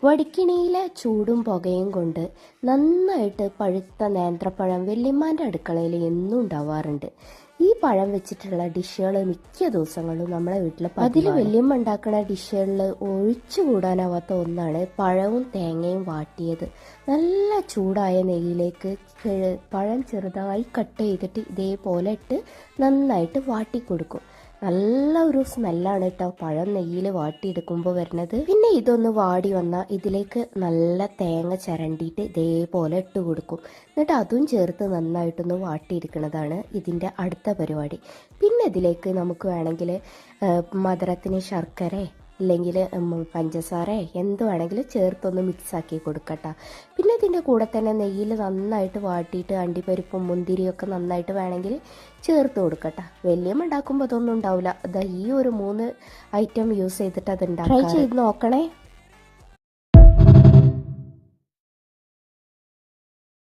വടിക്കിണിയിലെ ചൂടും പുകയും കൊണ്ട് നന്നായിട്ട് പഴുത്ത നേന്ത്രപ്പഴം വല്യമ്മാൻ്റെ അടുക്കളയിൽ എന്നും ഉണ്ടാവാറുണ്ട്. ഈ പഴം വെച്ചിട്ടുള്ള ഡിഷുകൾ മിക്ക ദിവസങ്ങളും നമ്മളെ വീട്ടിൽ അതിൽ വല്യമ്മ ഉണ്ടാക്കുന്ന ഡിഷുകളിൽ ഒഴിച്ചുകൂടാനാവാത്ത ഒന്നാണ് പഴവും തേങ്ങയും വാട്ടിയത്. നല്ല ചൂടായ നെയ്യിലേക്ക് പഴം ചെറുതായി കട്ട് ചെയ്തിട്ട് ഇതേപോലെ ഇട്ട് നന്നായിട്ട് വാട്ടിക്കൊടുക്കും. നല്ല ഒരു സ്മെല്ലാണ് കേട്ടോ പഴം നെയ്യിൽ വാട്ടിയെടുക്കുമ്പോൾ വരുന്നത്. പിന്നെ ഇതൊന്ന് വാടി വന്നാൽ ഇതിലേക്ക് നല്ല തേങ്ങ ചിരണ്ടിയിട്ട് ഇതേപോലെ ഇട്ട് കൊടുക്കും. എന്നിട്ട് അതും ചേർത്ത് നന്നായിട്ടൊന്ന് വാട്ടിയെടുക്കുന്നതാണ് ഇതിൻ്റെ അടുത്ത പരിപാടി. പിന്നെ ഇതിലേക്ക് നമുക്ക് വേണമെങ്കിൽ മധുരത്തിന് ശർക്കര ഇല്ലെങ്കിൽ പഞ്ചസാര എന്ത് വേണമെങ്കിലും ചേർത്തൊന്ന് മിക്സാക്കി കൊടുക്കട്ടോ. പിന്നെ ഇതിൻ്റെ കൂടെ തന്നെ നെയ്യിൽ നന്നായിട്ട് വാട്ടിയിട്ട് അണ്ടിപ്പരിപ്പും മുന്തിരിയൊക്കെ നന്നായിട്ട് വേണമെങ്കിൽ ചേർത്ത് കൊടുക്കട്ടോ. വല്യമ്മ ഉണ്ടാക്കുമ്പോൾ അതൊന്നും ഉണ്ടാവില്ല. ഈ ഒരു 3 ഐറ്റം യൂസ് ചെയ്തിട്ട് അത് ഉണ്ടാക്കാം. ട്രൈ ചെയ്ത് നോക്കണേ.